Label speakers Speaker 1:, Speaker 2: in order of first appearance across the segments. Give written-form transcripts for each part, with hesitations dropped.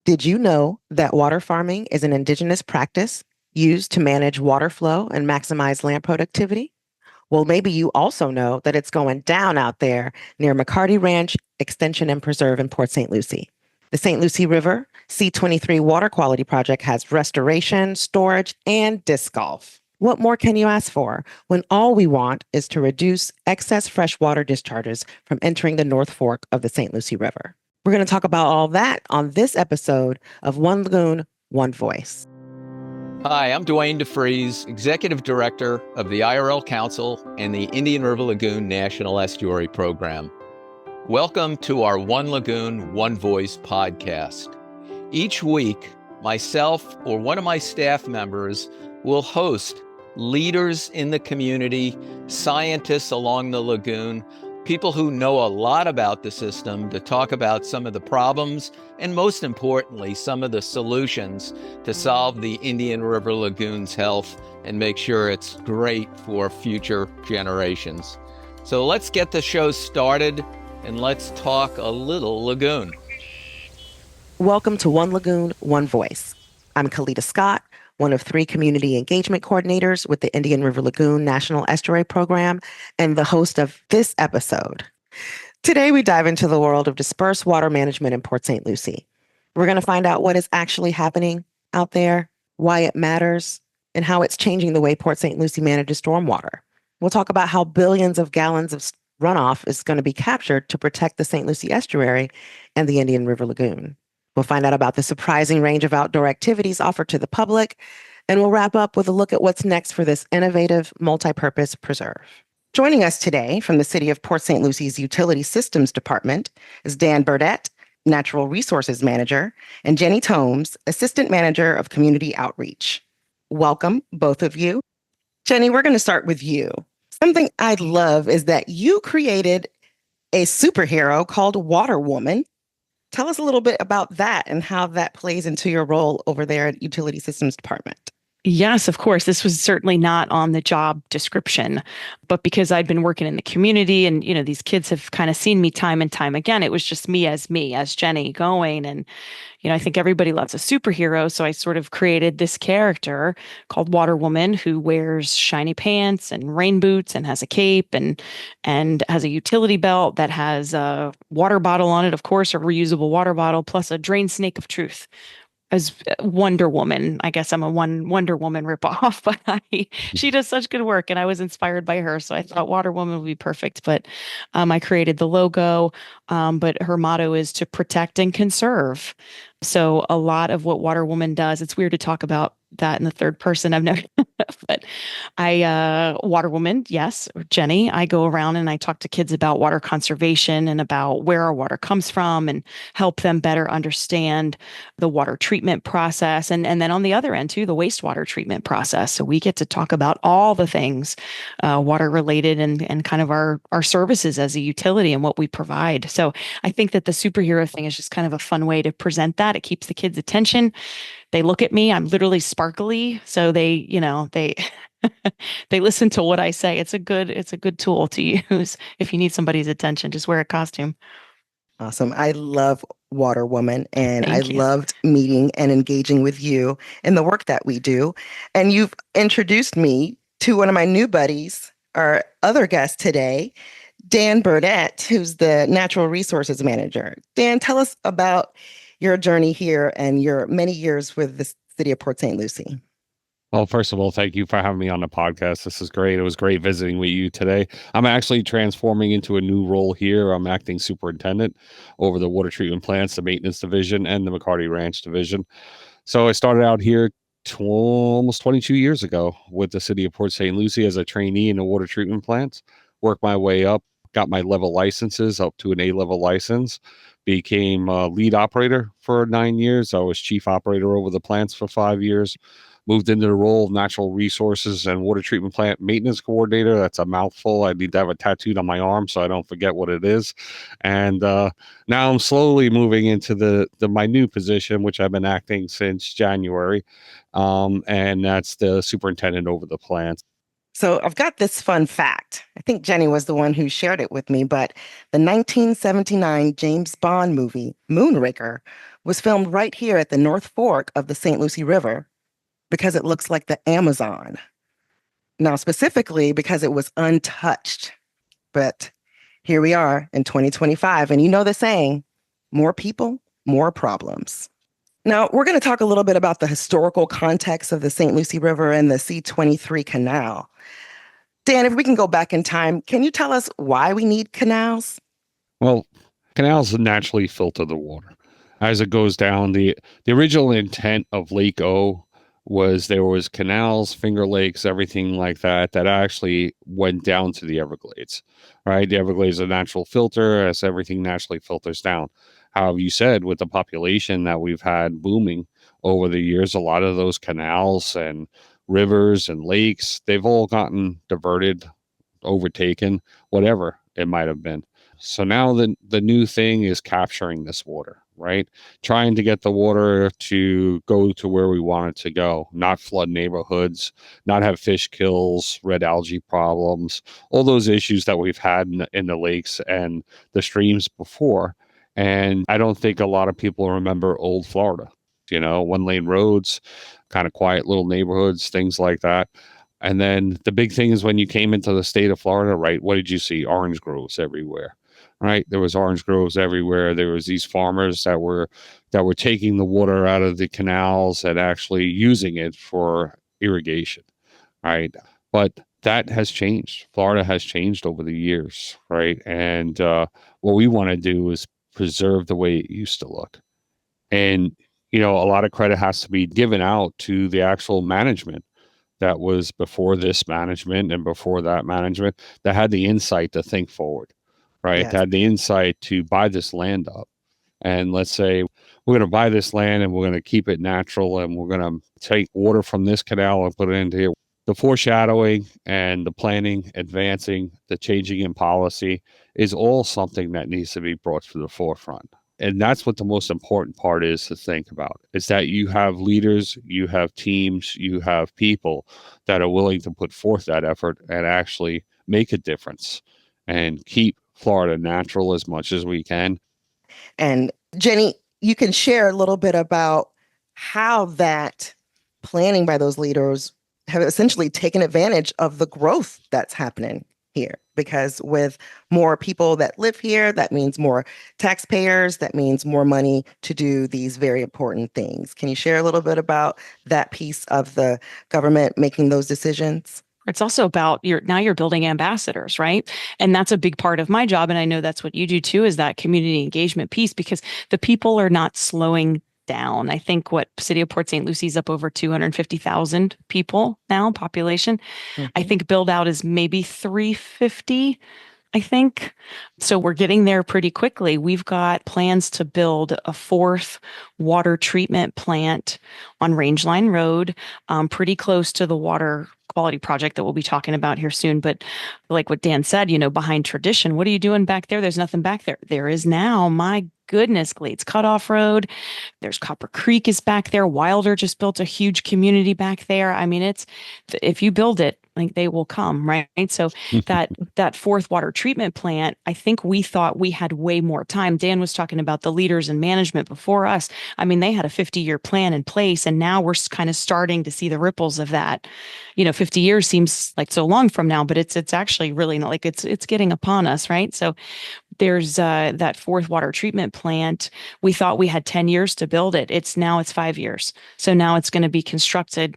Speaker 1: Did you know that water farming is an indigenous practice used to manage water flow and maximize land productivity? Well, maybe you also know that it's going down out there near McCarty Ranch Extension and Preserve in Port St. Lucie. The St. Lucie River C23 Water Quality Project has restoration, storage, and disc golf. What more can you ask for when all we want is to reduce excess freshwater discharges from entering the North Fork of the St. Lucie River? We're going to talk about all that on this episode of One Lagoon, One Voice.
Speaker 2: Hi, I'm Dwayne DeFries, Executive Director of the IRL Council and the Indian River Lagoon National Estuary Program. Welcome to our One Lagoon, One Voice podcast. Each week, myself or one of my staff members will host leaders in the community, scientists along the lagoon, people who know a lot about the system to talk about some of the problems and, most importantly, some of the solutions to solve the Indian River Lagoon's health and make sure it's great for future generations. So let's get the show started and let's talk a little lagoon.
Speaker 1: Welcome to One Lagoon, One Voice. I'm Caleta Scott, one of 3 community engagement coordinators with the Indian River Lagoon National Estuary Program and the host of this episode. Today, we dive into the world of dispersed water management in Port St. Lucie. We're going to find out what is actually happening out there, why it matters, and how it's changing the way Port St. Lucie manages stormwater. We'll talk about how billions of gallons of runoff is going to be captured to protect the St. Lucie Estuary and the Indian River Lagoon. We'll find out about the surprising range of outdoor activities offered to the public, and we'll wrap up with a look at what's next for this innovative, multi-purpose preserve. Joining us today from the City of Port St. Lucie's Utility Systems Department is Dan Burdett, Natural Resources Manager, and Jenny Tomes, Assistant Manager of Community Outreach. Welcome, both of you. Jenny, we're going to start with you. Something I love is that you created a superhero called Water Woman. Tell us a little bit about that and how that plays into your role over there at Utility Systems Department.
Speaker 3: Yes, of course. This was certainly not on the job description, but because I'd been working in the community and, these kids have kind of seen me time and time again, it was just me, as Jenny going. And, I think everybody loves a superhero. So I sort of created this character called Water Woman who wears shiny pants and rain boots and has a cape and has a utility belt that has a water bottle on it, of course, a reusable water bottle, plus a drain snake of truth. As Wonder Woman. I guess I'm a Wonder Woman ripoff, but she does such good work and I was inspired by her. So I thought Water Woman would be perfect. But I created the logo, but her motto is to protect and conserve. So a lot of what Water Woman does, it's weird to talk about that in the third person. I've never, but Water Woman, yes, or Jenny, I go around and I talk to kids about water conservation and about where our water comes from and help them better understand the water treatment process. And then on the other end too, the wastewater treatment process. So we get to talk about all the things water related and kind of our services as a utility and what we provide. So I think that the superhero thing is just kind of a fun way to present that. It keeps the kids' attention. They look at me, I'm literally sparkly. So they they listen to what I say. It's a good tool to use if you need somebody's attention. Just wear a costume.
Speaker 1: Awesome. I love Water Woman, and
Speaker 3: Thank you.
Speaker 1: Loved meeting and engaging with you in the work that we do. And you've introduced me to one of my new buddies, our other guest today, Dan Burdett, who's the Natural Resources Manager. Dan, tell us about your journey here and your many years with the City of Port St. Lucie.
Speaker 4: Well, first of all, thank you for having me on the podcast. This is great. It was great visiting with you today. I'm actually transforming into a new role here. I'm acting superintendent over the water treatment plants, the maintenance division, and the McCarty Ranch division. So I started out here almost 22 years ago with the City of Port St. Lucie as a trainee in the water treatment plants, worked my way up, got my level licenses up to an A-level license, became a lead operator for 9 years. I was chief operator over the plants for 5 years, moved into the role of natural resources and water treatment plant maintenance coordinator. That's a mouthful. I need to have it tattooed on my arm so I don't forget what it is. And now I'm slowly moving into my new position, which I've been acting since January. And that's the superintendent over the plants.
Speaker 1: So I've got this fun fact. I think Jenny was the one who shared it with me, but the 1979 James Bond movie, Moonraker, was filmed right here at the North Fork of the St. Lucie River because it looks like the Amazon. Now, specifically because it was untouched. But here we are in 2025, and you know the saying, more people, more problems. Now, we're going to talk a little bit about the historical context of the St. Lucie River and the C-23 canal. Dan, if we can go back in time, can you tell us why we need canals?
Speaker 4: Well, canals naturally filter the water as it goes down. The original intent of Lake O was there was canals, Finger Lakes, everything like that, that actually went down to the Everglades, right? The Everglades are a natural filter as everything naturally filters down. However, you said with the population that we've had booming over the years, a lot of those canals and rivers and lakes, they've all gotten diverted, overtaken, whatever it might have been. So now the new thing is capturing this water, right? Trying to get the water to go to where we want it to go, not flood neighborhoods, not have fish kills, red algae problems, all those issues that we've had in the lakes and the streams before. And I don't think a lot of people remember old Florida, one lane roads, kind of quiet little neighborhoods, things like that. And then the big thing is when you came into the state of Florida, right? What did you see? Orange groves everywhere, right? There was orange groves everywhere. There was these farmers that were taking the water out of the canals and actually using it for irrigation, right? But that has changed. Florida has changed over the years, right? And what we want to do is preserve the way it used to look. And, a lot of credit has to be given out to the actual management that was before this management and before that management that had the insight to think forward, right?
Speaker 1: Yes.
Speaker 4: That had the insight to buy this land up. And let's say we're going to buy this land and we're going to keep it natural and we're going to take water from this canal and put it into here. The foreshadowing and the planning, advancing, the changing in policy is all something that needs to be brought to the forefront. And that's what the most important part is to think about, is that you have leaders, you have teams, you have people that are willing to put forth that effort and actually make a difference and keep Florida natural as much as we can.
Speaker 1: And Jenny, you can share a little bit about how that planning by those leaders have essentially taken advantage of the growth that's happening here. Because with more people that live here, that means more taxpayers, that means more money to do these very important things. Can you share a little bit about that piece of the government making those decisions?
Speaker 3: It's also about now you're building ambassadors, right? And that's a big part of my job. And I know that's what you do too, is that community engagement piece, because the people are not slowing down. I think what City of Port St. Lucie's up over 250,000 people now, population. Mm-hmm. I think build out is maybe 350. I think. So we're getting there pretty quickly. We've got plans to build a fourth water treatment plant on Rangeline Road, pretty close to the water quality project that we'll be talking about here soon. But like what Dan said, behind tradition, what are you doing back there? There's nothing back there. There is now. My goodness, Glades Cutoff Road. There's Copper Creek is back there. Wilder just built a huge community back there. I mean, if you build it, like they will come, right? So that fourth water treatment plant, I think we thought we had way more time. Dan was talking about the leaders and management before us. I mean, they had a 50-year plan in place, and now we're kind of starting to see the ripples of that. 50 years seems like so long from now, but it's actually really not, like it's getting upon us, right? So there's that fourth water treatment plant. We thought we had 10 years to build it. It's 5 years. So now it's going to be constructed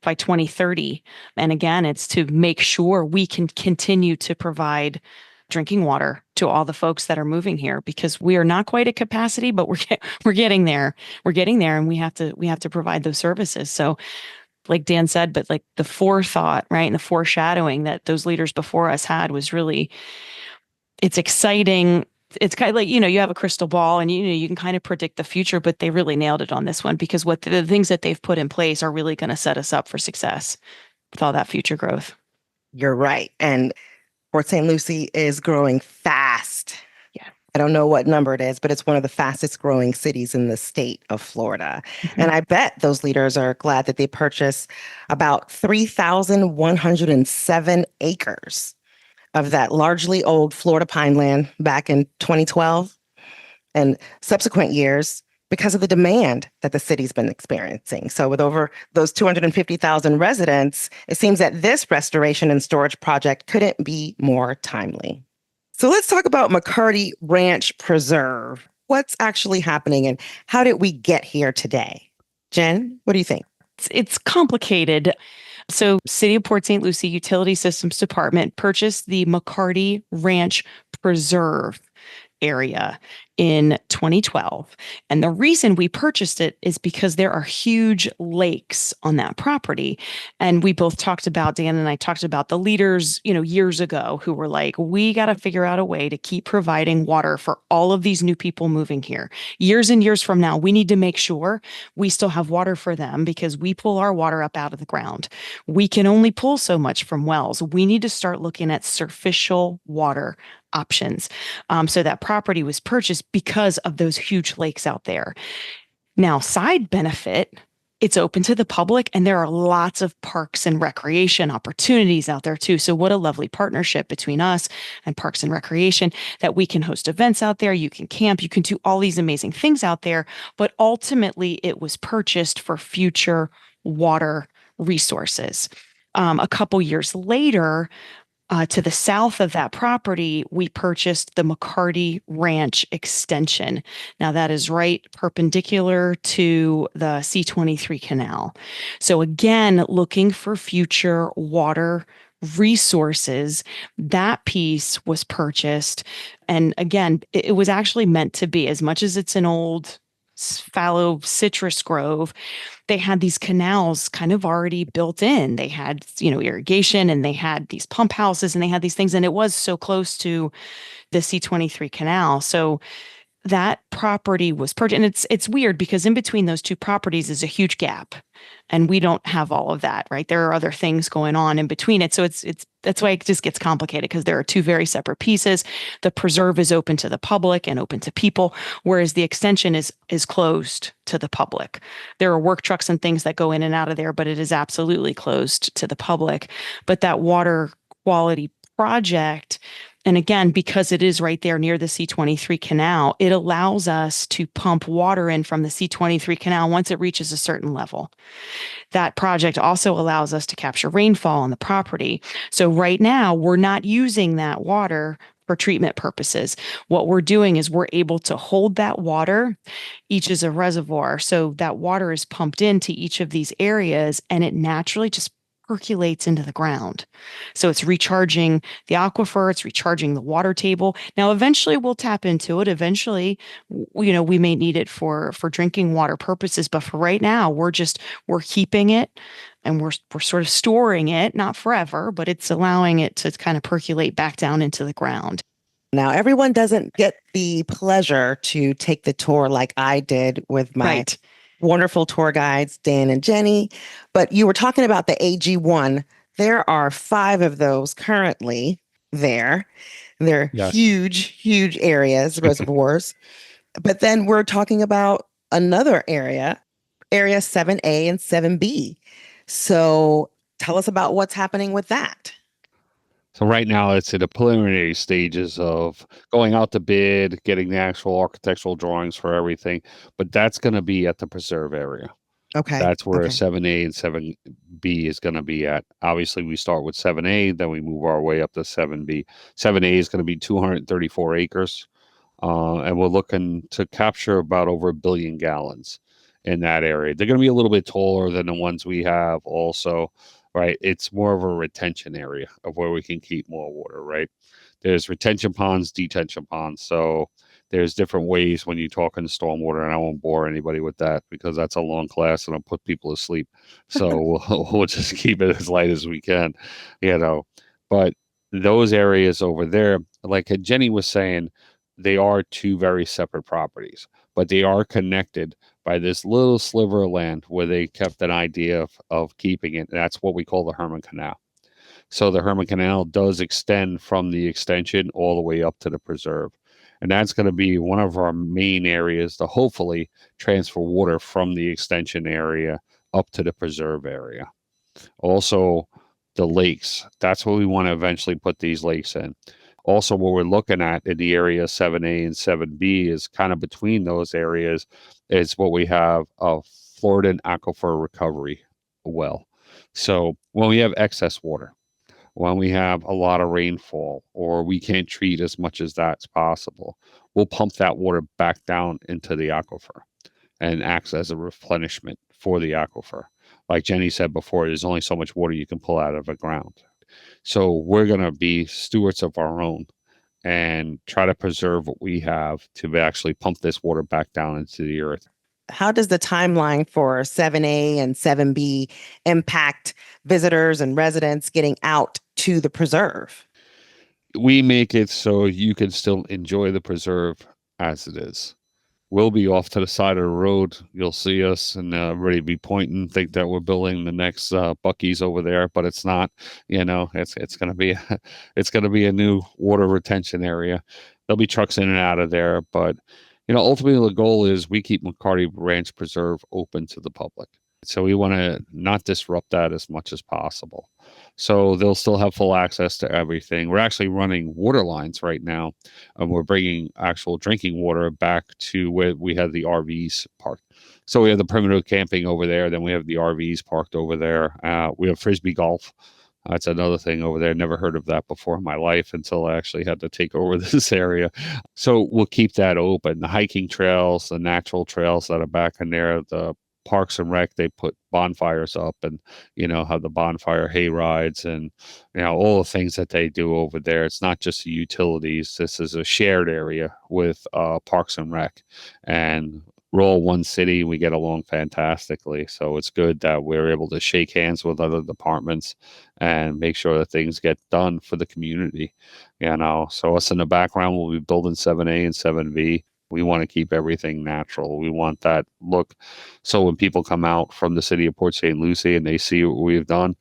Speaker 3: by 2030. And again, it's to make sure we can continue to provide drinking water to all the folks that are moving here, because we are not quite at capacity, but we're getting there. We're getting there, and we have to provide those services. So like Dan said, but like the forethought, right, and the foreshadowing that those leaders before us had was really, it's exciting. It's kind of like, you have a crystal ball and, you can kind of predict the future, but they really nailed it on this one, because what the things that they've put in place are really going to set us up for success with all that future growth.
Speaker 1: You're right. And Port St. Lucie is growing fast.
Speaker 3: Yeah.
Speaker 1: I don't know what number it is, but it's one of the fastest growing cities in the state of Florida. And I bet those leaders are glad that they purchased about 3,107 acres of that largely old Florida pine land back in 2012 and subsequent years because of the demand that the city's been experiencing. So with over those 250,000 residents, it seems that this restoration and storage project couldn't be more timely. So let's talk about McCarty Ranch Preserve. What's actually happening and how did we get here today? Jen, what do you think?
Speaker 3: It's complicated. So City of Port St. Lucie Utility Systems Department purchased the McCarty Ranch Preserve area in 2012. And the reason we purchased it is because there are huge lakes on that property. And we both talked about, Dan and I talked about the leaders, years ago who were like, we got to figure out a way to keep providing water for all of these new people moving here. Years and years from now, we need to make sure we still have water for them because we pull our water up out of the ground. We can only pull so much from wells. We need to start looking at surficial water options. So that property was purchased because of those huge lakes out there. Now, side benefit, it's open to the public and there are lots of parks and recreation opportunities out there too. So what a lovely partnership between us and Parks and Recreation that we can host events out there. You can camp, you can do all these amazing things out there. But ultimately, it was purchased for future water resources. A couple years later, to the south of that property, we purchased the McCarty Ranch extension. Now, that is right perpendicular to the C-23 canal. So again, looking for future water resources, that piece was purchased. And again, it was actually meant to be, as much as it's an old fallow citrus grove, they had these canals kind of already built in. They had, irrigation and they had these pump houses and they had these things. And it was so close to the C-23 canal. So that property was purchased. And it's weird because in between those two properties is a huge gap. And we don't have all of that, right? There are other things going on in between it. So that's why it just gets complicated because there are two very separate pieces. The preserve is open to the public and open to people, whereas the extension is closed to the public. There are work trucks and things that go in and out of there, but it is absolutely closed to the public. But that water quality project, and again, because it is right there near the C-23 canal, it allows us to pump water in from the C-23 canal once it reaches a certain level. That project also allows us to capture rainfall on the property. So right now, we're not using that water for treatment purposes. What we're doing is we're able to hold that water. Each is a reservoir. So that water is pumped into each of these areas and it naturally just percolates into the ground. So it's recharging the aquifer, it's recharging the water table. Now, eventually we'll tap into it. Eventually, we may need it for drinking water purposes, but for right now, we're keeping it and we're sort of storing it, not forever, but it's allowing it to kind of percolate back down into the ground.
Speaker 1: Now, everyone doesn't get the pleasure to take the tour like I did with my wonderful tour guides, Dan and Jenny. But you were talking about the AG1. There are 5 of those currently there. They're huge, huge areas, reservoirs. But then we're talking about another area 7A and 7B. So tell us about what's happening with that.
Speaker 4: So right now it's in the preliminary stages of going out to bid, getting the actual architectural drawings for everything. But that's going to be at the preserve area.
Speaker 1: Okay.
Speaker 4: That's where 7A and 7B is going to be at. Obviously, we start with 7A, then we move our way up to 7B. 7A is going to be 234 acres. And we're looking to capture about over 1 billion gallons in that area. They're going to be a little bit taller than the ones we have also. Right, it's more of a retention area of where we can keep more water, right? There's retention ponds, detention ponds. So there's different ways when you talk in stormwater, and I won't bore anybody with that because that's a long class and I'll put people to sleep. So we'll just keep it as light as we can, But those areas over there, like Jenny was saying, they are 2 very separate properties, but they are connected by this little sliver of land where they kept an idea of keeping it. That's what we call the Herman Canal. So the Herman Canal does extend from the extension all the way up to the preserve. And that's going to be one of our main areas to hopefully transfer water from the extension area up to the preserve area. Also, the lakes. That's what we want to eventually put these lakes in. Also, what we're looking at in the area 7A and 7B is kind of between those areas is what we have a Florida aquifer recovery well. So when we have excess water, when we have a lot of rainfall, or we can't treat as much as that's possible, we'll pump that water back down into the aquifer and acts as a replenishment for the aquifer. Like Jenny said before, there's only so much water you can pull out of the ground. So we're going to be stewards of our own and try to preserve what we have to actually pump this water back down into the earth.
Speaker 1: How does the timeline for 7A and 7B impact visitors and residents getting out to the preserve?
Speaker 4: We make it so you can still enjoy the preserve as it is. We'll be off to the side of the road. You'll see us and everybody be pointing, think that we're building the next Buc-ee's over there, but it's not. It's going to be it's going to be a new water retention area. There'll be trucks in and out of there, but ultimately the goal is we keep McCarty Ranch Preserve open to the public. So we want to not disrupt that as much as possible. So they'll still have full access to everything. We're actually running water lines right now, and we're bringing actual drinking water back to where we had the RVs parked. So we have the primitive camping over there. Then we have the RVs parked over there. We have Frisbee golf. That's another thing over there. Never heard of that before in my life until I actually had to take over this area. So we'll keep that open. The hiking trails, the natural trails that are back in there, the Parks and Rec, they put bonfires up and, have the Bonfire Hayrides and, all the things that they do over there. It's not just the utilities. This is a shared area with Parks and Rec. And we're all one city. We get along fantastically. So it's good that we're able to shake hands with other departments and make sure that things get done for the community. So us in the background, we'll be building 7A and 7B. We want to keep everything natural. We want that look. So when people come out from the city of Port St. Lucie and they see what we've done,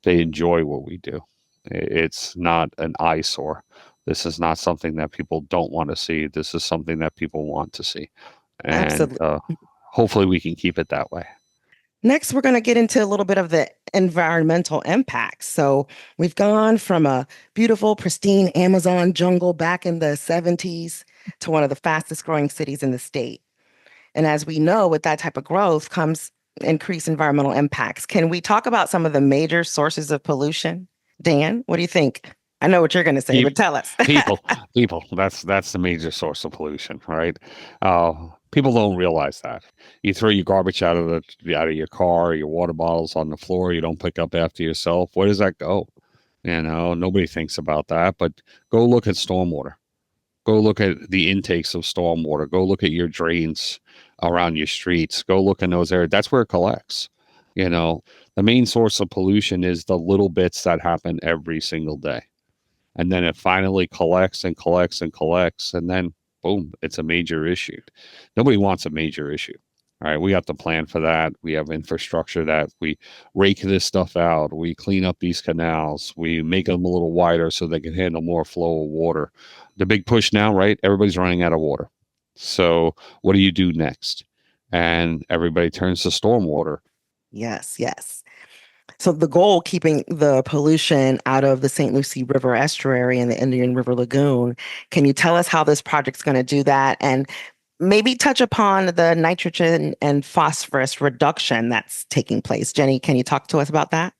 Speaker 4: they enjoy what we do. It's not an eyesore. This is not something that people don't want to see. This is something that people want to see. And
Speaker 1: Absolutely.
Speaker 4: Hopefully we can keep it that way.
Speaker 1: Next, we're going to get into a little bit of the environmental impacts. So we've gone from a beautiful, pristine Amazon jungle back in the 70s to one of the fastest growing cities in the state. And as we know, with that type of growth comes increased environmental impacts. Can we talk about some of the major sources of pollution? Dan, what do you think? I know what you're going to say, but tell us.
Speaker 4: people. That's the major source of pollution, right? People don't realize that. You throw your garbage out of your car, your water bottles on the floor. You don't pick up after yourself. Where does that go? Nobody thinks about that. But go look at stormwater. Go look at the intakes of stormwater. Go look at your drains around your streets. Go look in those areas. That's where it collects. The main source of pollution is the little bits that happen every single day. And then it finally collects and collects and collects. And then, boom, it's a major issue. Nobody wants a major issue. All right, we got the plan for that. We have infrastructure that we rake this stuff out. We clean up these canals. We make them a little wider so they can handle more flow of water. The big push now, right? Everybody's running out of water. So what do you do next? And everybody turns to stormwater.
Speaker 1: Yes. So the goal, keeping the pollution out of the St. Lucie River estuary and the Indian River Lagoon. Can you tell us how this project's going to do that? And maybe touch upon the nitrogen and phosphorus reduction that's taking place. Jenny, can you talk to us about that?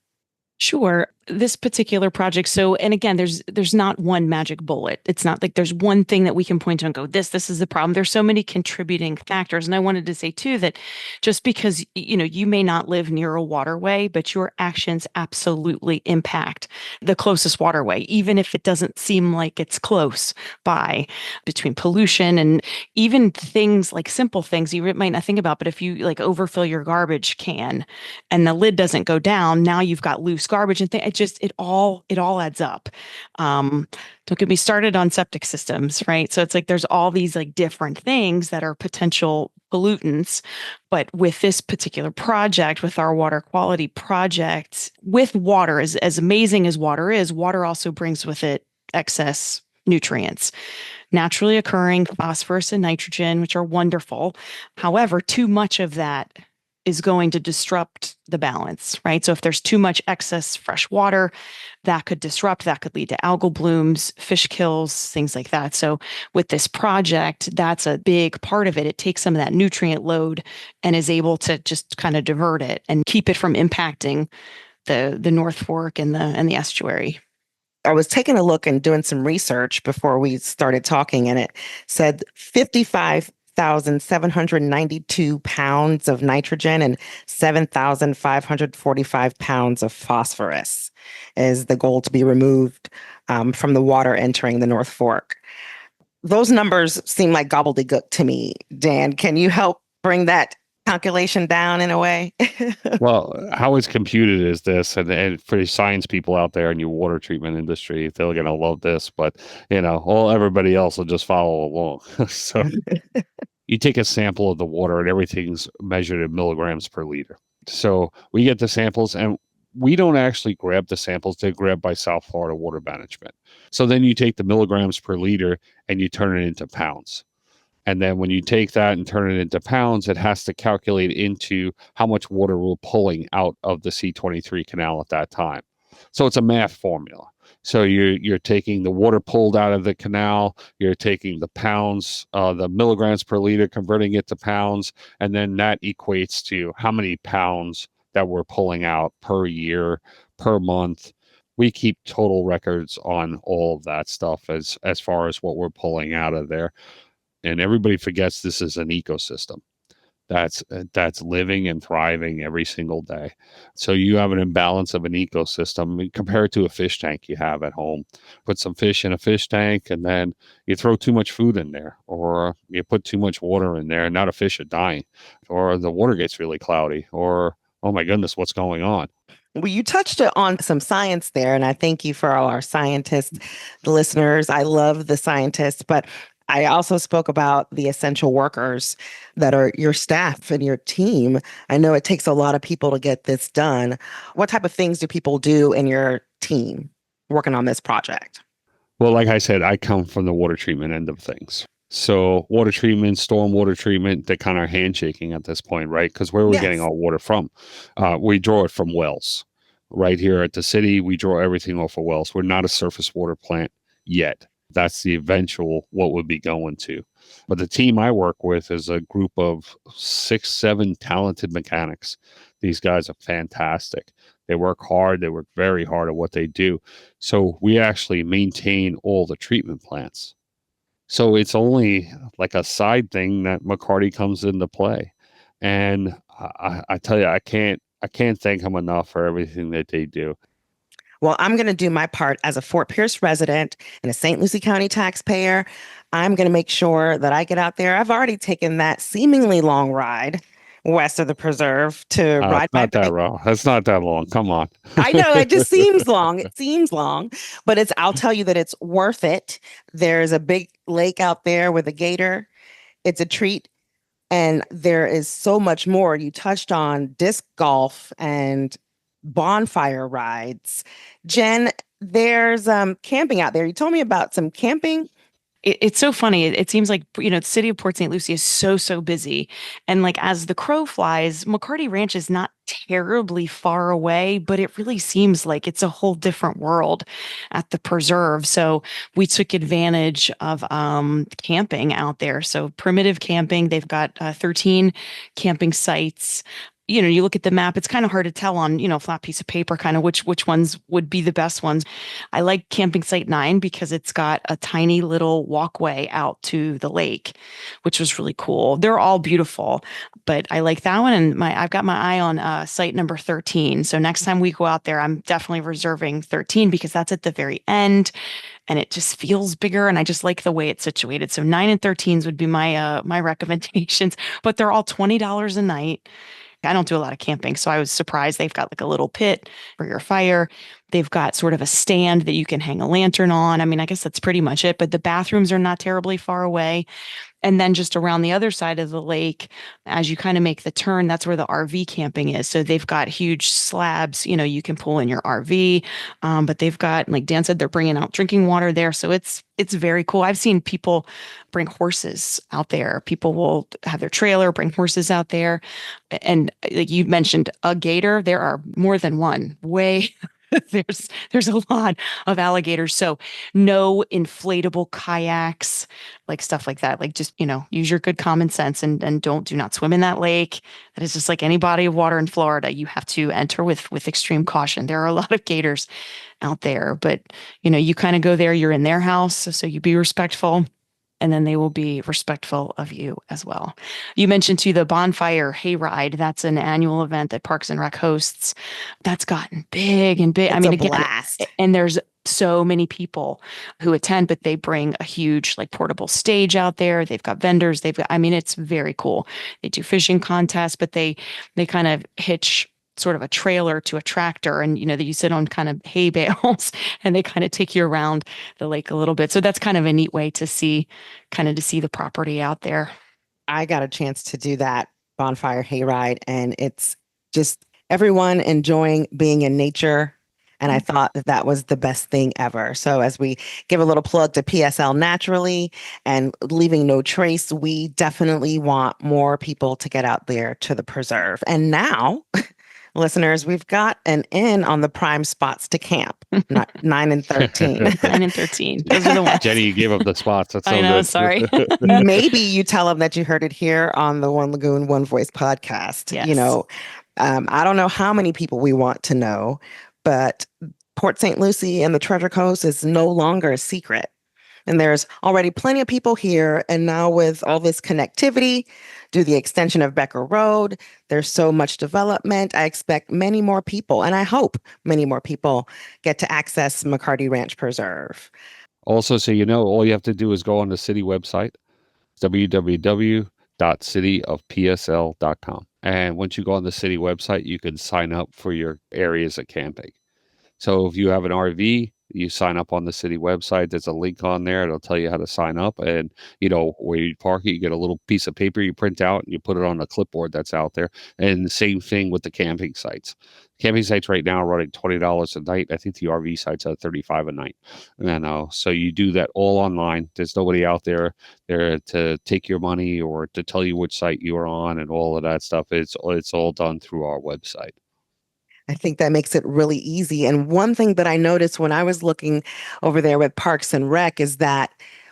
Speaker 3: Sure. This particular project. So, and again, there's not one magic bullet. It's not like there's one thing that we can point to and go, this is the problem. There's so many contributing factors. And I wanted to say too, that just because, you may not live near a waterway, but your actions absolutely impact the closest waterway, even if it doesn't seem like it's close by, between pollution and even things like simple things you might not think about. But if you like overfill your garbage can and the lid doesn't go down, now you've got loose garbage and things. It all adds up. Don't get me started on septic systems, right? So it's like there's all these like different things that are potential pollutants. But with this particular project, with our water quality project, with water, as amazing as water is, water also brings with it excess nutrients, naturally occurring phosphorus and nitrogen, which are wonderful. However, too much of that is going to disrupt the balance, right? So if there's too much excess fresh water, that could disrupt, that could lead to algal blooms, fish kills, things like that. So with this project, that's a big part of it. It takes some of that nutrient load and is able to just kind of divert it and keep it from impacting the North Fork and the estuary.
Speaker 1: I was taking a look and doing some research before we started talking, and it said 55,792 pounds of nitrogen and 7,545 pounds of phosphorus is the goal to be removed from the water entering the North Fork. Those numbers seem like gobbledygook to me. Dan, can you help bring that calculation down in a way?
Speaker 4: Well, how it's computed is this, and for the science people out there in your water treatment industry, they're going to love this, but everybody else will just follow along. So you take a sample of the water and everything's measured in milligrams per liter. So we get the samples and we don't actually grab the samples. They're grabbed by South Florida Water Management. So then you take the milligrams per liter and you turn it into pounds. And then when you take that and turn it into pounds, it has to calculate into how much water we're pulling out of the C23 canal at that time. So it's a math formula. So you're taking the water pulled out of the canal, you're taking the pounds, the milligrams per liter, converting it to pounds, and then that equates to how many pounds that we're pulling out per year, per month. We keep total records on all of that stuff as far as what we're pulling out of there. And everybody forgets this is an ecosystem that's living and thriving every single day. So you have an imbalance of an ecosystem compared to a fish tank you have at home. Put some fish in a fish tank and then you throw too much food in there, or you put too much water in there and now the fish are dying, or the water gets really cloudy, or, oh my goodness, what's going on?
Speaker 1: Well, you touched on some science there, and I thank you for all our scientists, the listeners. I love the scientists, but I also spoke about the essential workers that are your staff and your team. I know it takes a lot of people to get this done. What type of things do people do in your team working on this project?
Speaker 4: Well, like I said, I come from the water treatment end of things. So water treatment, stormwater treatment, they're kind of handshaking at this point, right? Because where are we getting our water from? We draw it from wells. Right here at the city, we draw everything off of wells. We're not a surface water plant yet. That's the eventual what we'll be going to. But the team I work with is a group of 6, 7 talented mechanics. These guys are fantastic. They work hard. They work very hard at what they do. So we actually maintain all the treatment plants. So it's only like a side thing that McCarty comes into play. And I tell you, I can't thank them enough for everything that they do.
Speaker 1: Well, I'm going to do my part as a Fort Pierce resident and a St. Lucie County taxpayer. I'm going to make sure that I get out there. I've already taken that seemingly long ride west of the preserve to ride my bike.
Speaker 4: That's not that long. Come on.
Speaker 1: I know it just seems long. It seems long, but I'll tell you that it's worth it. There's a big lake out there with a gator. It's a treat. And there is so much more. You touched on disc golf and bonfire rides. Jen, there's camping out there. You told me about some camping.
Speaker 3: It's so funny. It seems like, the city of Port St. Lucie is so busy. And like as the crow flies, McCarty Ranch is not terribly far away, but it really seems like it's a whole different world at the preserve. So we took advantage of camping out there. So primitive camping, they've got 13 camping sites. You look at the map, it's kind of hard to tell on, a flat piece of paper, kind of which ones would be the best ones. I like camping site 9 because it's got a tiny little walkway out to the lake, which was really cool. They're all beautiful, but I like that one. And I've got my eye on site number 13. So next time we go out there, I'm definitely reserving 13 because that's at the very end and it just feels bigger. And I just like the way it's situated. So 9 and 13s would be my recommendations, but they're all $20 a night. I don't do a lot of camping, so I was surprised. They've got like a little pit for your fire. They've got sort of a stand that you can hang a lantern on. I mean, I guess that's pretty much it, but the bathrooms are not terribly far away. And then just around the other side of the lake, as you kind of make the turn, that's where the RV camping is. So they've got huge slabs, you can pull in your RV. But they've got, like Dan said, they're bringing out drinking water there. So it's very cool. I've seen people bring horses out there. People will have their trailer, bring horses out there. And like you mentioned, a gator, there are more than one. There's a lot of alligators. So no inflatable kayaks, like stuff like that. Like just, use your good common sense and do not swim in that lake. That is just like any body of water in Florida. You have to enter with extreme caution. There are a lot of gators out there, but you kind of go there, you're in their house, so you be respectful. And then they will be respectful of you as well. You mentioned too the Bonfire Hayride. That's an annual event that Parks and Rec hosts. That's gotten big and big.
Speaker 1: It's a blast.
Speaker 3: And there's so many people who attend, but they bring a huge like portable stage out there. They've got vendors. It's very cool. They do fishing contests, but they kind of hitch sort of a trailer to a tractor, and that you sit on kind of hay bales and they kind of take you around the lake a little bit. So that's kind of a neat way to see the property out there.
Speaker 1: I got a chance to do that Bonfire Hayride, and it's just everyone enjoying being in nature. And I thought that was the best thing ever. So as we give a little plug to PSL Naturally and Leaving No Trace, we definitely want more people to get out there to the preserve. And now listeners, we've got an in on the prime spots to camp. Not 9 and 13.
Speaker 3: 9 and 13. Those are the ones.
Speaker 4: Jenny, you gave up the spots. That's so
Speaker 3: I know,
Speaker 4: good.
Speaker 3: sorry.
Speaker 1: Maybe you tell them that you heard it here on the One Lagoon, One Voice podcast.
Speaker 3: Yes.
Speaker 1: I don't know how many people we want to know, but Port St. Lucie and the Treasure Coast is no longer a secret. And there's already plenty of people here. And now with all this connectivity, do the extension of Becker Road, there's so much development. I expect many more people, and I hope many more people get to access McCarty Ranch Preserve.
Speaker 4: Also, so all you have to do is go on the city website, www.cityofpsl.com. And once you go on the city website, you can sign up for your areas of camping. So if you have an RV, you sign up on the city website. There's a link on there. It'll tell you how to sign up. And, where you park it, you get a little piece of paper you print out and you put it on a clipboard that's out there. And the same thing with the camping sites. Camping sites right now are running $20 a night. I think the RV sites are $35 a night. So you do that all online. There's nobody out there to take your money or to tell you which site you're on and all of that stuff. It's all done through our website.
Speaker 1: I think that makes it really easy. And one thing that I noticed when I was looking over there with Parks and Rec is that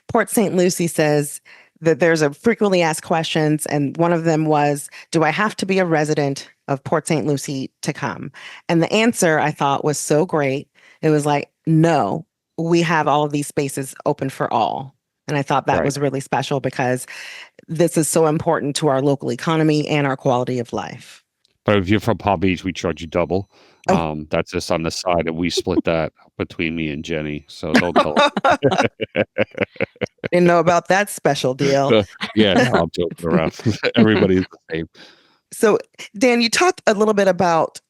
Speaker 1: Port St. Lucie says that there's a frequently asked questions. And one of them was, do I have to be a resident of Port St. Lucie to come? And the answer I thought was so great. It was like, no, we have all of these spaces open for all. And I thought that was really special because this is so important to our local economy and our quality of life.
Speaker 4: But if you're from Palm Beach, we charge you double. That's just on the side, and we split that between me and Jenny. So don't tell her.
Speaker 1: Didn't know about that special deal.
Speaker 4: Yeah, I'm joking around. Everybody's the same.
Speaker 1: So, Dan, you talked a little bit about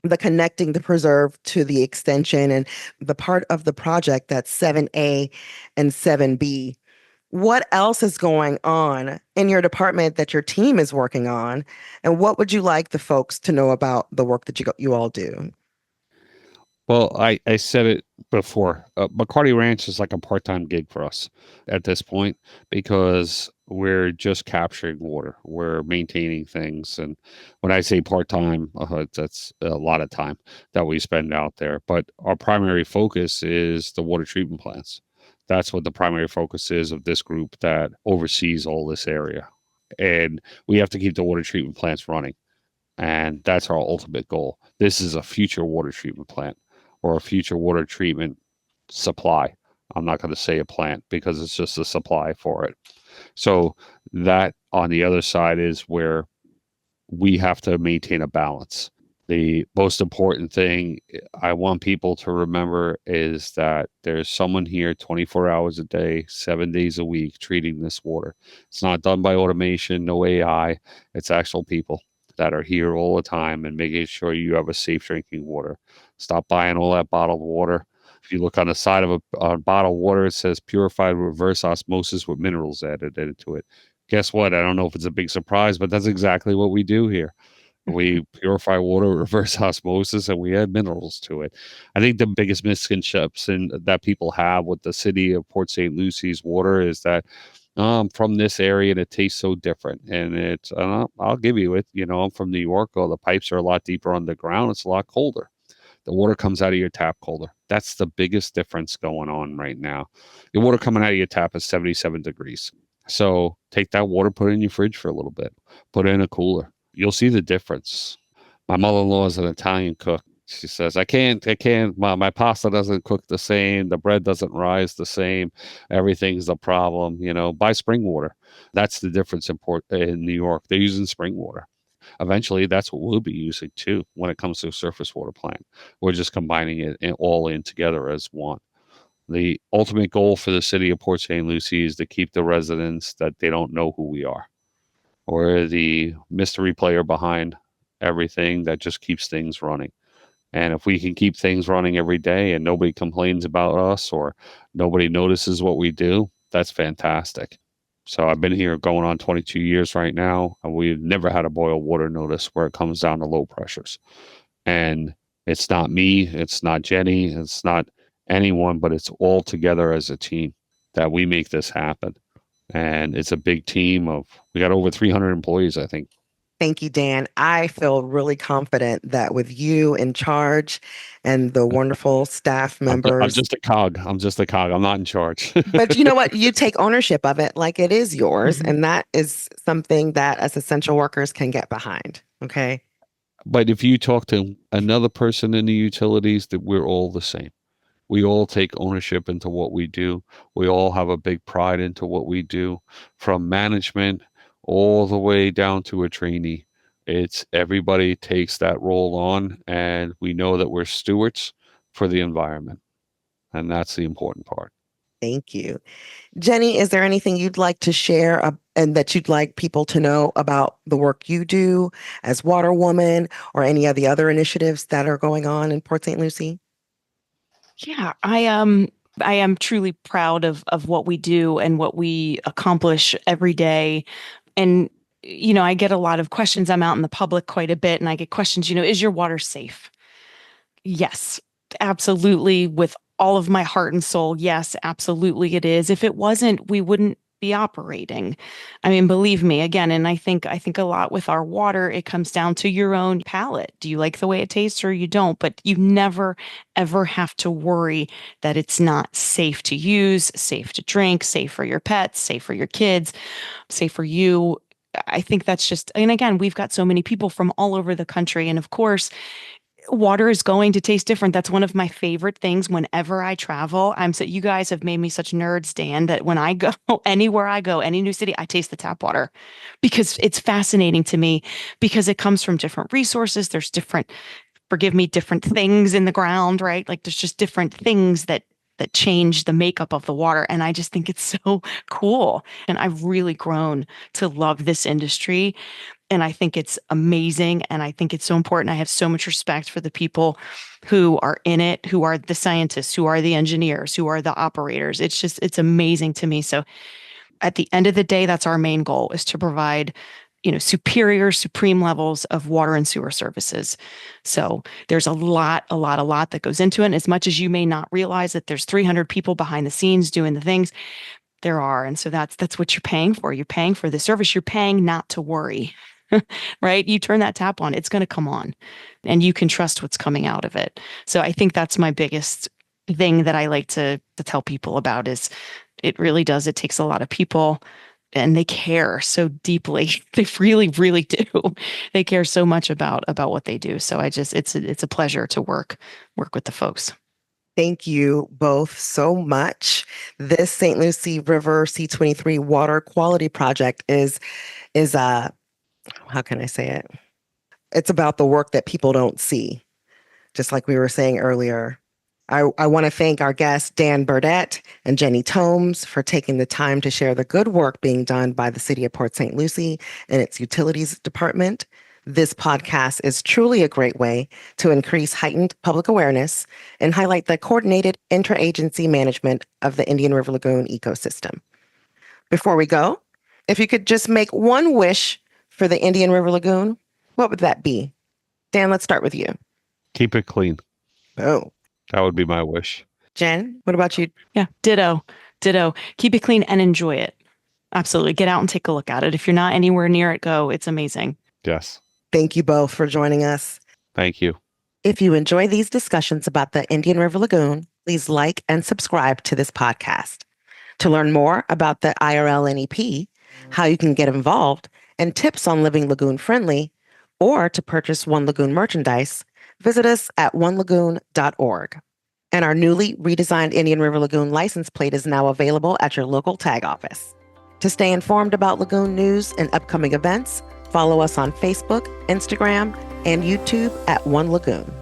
Speaker 1: the connecting the preserve to the extension and the part of the project that's 7A and 7B. What else is going on in your department that your team is working on? And what would you like the folks to know about the work that you all do?
Speaker 4: Well, I said it before. McCarty Ranch is like a part-time gig for us at this point because we're just capturing water. We're maintaining things. And when I say part-time, that's a lot of time that we spend out there. But our primary focus is the water treatment plants. That's what the primary focus is of this group that oversees all this area. And we have to keep the water treatment plants running. And that's our ultimate goal. This is a future water treatment plant or a future water treatment supply. I'm not going to say a plant because it's just a supply for it. So that on the other side is where we have to maintain a balance. The most important thing I want people to remember is that there's someone here 24 hours a day, 7 days a week treating this water. It's not done by automation, no AI. It's actual people that are here all the time and making sure you have a safe drinking water. Stop buying all that bottled water. If you look on the side of a bottle of water, it says purified reverse osmosis with minerals added into it. Guess what? I don't know if it's a big surprise, but that's exactly what we do here. We purify water, reverse osmosis, and we add minerals to it. I think the biggest misconception that people have with the city of Port St. Lucie's water is that from this area and it tastes so different. And it's, I'll give you it. I'm from New York. Oh, the pipes are a lot deeper underground. It's a lot colder. The water comes out of your tap colder. That's the biggest difference going on right now. Your water coming out of your tap is 77 degrees. So take that water, put it in your fridge for a little bit, put it in a cooler. You'll see the difference. My mother-in-law is an Italian cook. She says, I can't, my pasta doesn't cook the same. The bread doesn't rise the same. Everything's a problem. Buy spring water. That's the difference in New York. They're using spring water. Eventually, that's what we'll be using too when it comes to a surface water plant. We're just combining it all in together as one. The ultimate goal for the city of Port St. Lucie is to keep the residents that they don't know who we are. We're the mystery player behind everything that just keeps things running. And if we can keep things running every day and nobody complains about us or nobody notices what we do, that's fantastic. So I've been here going on 22 years right now, and we've never had a boil water notice where it comes down to low pressures. And it's not me, it's not Jenny, it's not anyone, but it's all together as a team that we make this happen. And it's a big team we got over 300 employees, I think.
Speaker 1: Thank you, Dan. I feel really confident that with you in charge and the wonderful staff members.
Speaker 4: I'm just a cog. I'm not in charge.
Speaker 1: But you know what? You take ownership of it like it is yours.
Speaker 3: Mm-hmm.
Speaker 1: And that is something that as essential workers can get behind. Okay.
Speaker 4: But if you talk to another person in the utilities, that we're all the same. We all take ownership into what we do. We all have a big pride into what we do, from management all the way down to a trainee. It's everybody takes that role on, and we know that we're stewards for the environment. And that's the important part.
Speaker 1: Thank you. Jenny, is there anything you'd like to share and that you'd like people to know about the work you do as water woman or any of the other initiatives that are going on in Port St. Lucie?
Speaker 3: Yeah, I am truly proud of what we do and what we accomplish every day. And, I get a lot of questions. I'm out in the public quite a bit, and I get questions, is your water safe? Yes, absolutely. With all of my heart and soul. Yes, absolutely it is. If it wasn't, we wouldn't be operating. I mean, believe me, again, and I think a lot with our water, it comes down to your own palate. Do you like the way it tastes or you don't? But you never, ever have to worry that it's not safe to use, safe to drink, safe for your pets, safe for your kids, safe for you. I think that's just, and again, we've got so many people from all over the country. And of course, water is going to taste different. That's one of my favorite things whenever I travel. You guys have made me such nerds, Dan, that when I go anywhere I go, any new city, I taste the tap water because it's fascinating to me because it comes from different resources. There's different things in the ground, right? Like there's just different things that change the makeup of the water. And I just think it's so cool. And I've really grown to love this industry. And I think it's amazing. And I think it's so important. I have so much respect for the people who are in it, who are the scientists, who are the engineers, who are the operators. It's amazing to me. So at the end of the day, that's our main goal, is to provide, supreme levels of water and sewer services. So there's a lot that goes into it. And as much as you may not realize that there's 300 people behind the scenes doing the things, there are. And so that's what you're paying for. You're paying for the service. You're paying not to worry. Right? You turn that tap on, it's going to come on and you can trust what's coming out of it. So I think that's my biggest thing that I like to tell people about is it really does. It takes a lot of people and they care so deeply. They really, really do. They care so much about what they do. So it's a pleasure to work with the folks.
Speaker 1: Thank you both so much. This St. Lucie River C23 water quality project is how can I say it? It's about the work that people don't see, just like we were saying earlier. I want to thank our guests, Dan Burdett and Jenny Tomes, for taking the time to share the good work being done by the City of Port St. Lucie and its Utilities Department. This podcast is truly a great way to increase heightened public awareness and highlight the coordinated interagency management of the Indian River Lagoon ecosystem. Before we go, if you could just make one wish for the Indian River Lagoon, what would that be? Dan, let's start with you.
Speaker 4: Keep it clean.
Speaker 1: Oh.
Speaker 4: That would be my wish.
Speaker 1: Jen, what about you?
Speaker 3: Yeah, ditto. Keep it clean and enjoy it. Absolutely. Get out and take a look at it. If you're not anywhere near it, go. It's amazing.
Speaker 4: Yes.
Speaker 1: Thank you both for joining us.
Speaker 4: Thank you.
Speaker 1: If you enjoy these discussions about the Indian River Lagoon, please like and subscribe to this podcast. To learn more about the IRL NEP, how you can get involved, and tips on living lagoon friendly, or to purchase One Lagoon merchandise, visit us at onelagoon.org. And our newly redesigned Indian River Lagoon license plate is now available at your local tag office. To stay informed about lagoon news and upcoming events, follow us on Facebook, Instagram, and YouTube at One Lagoon.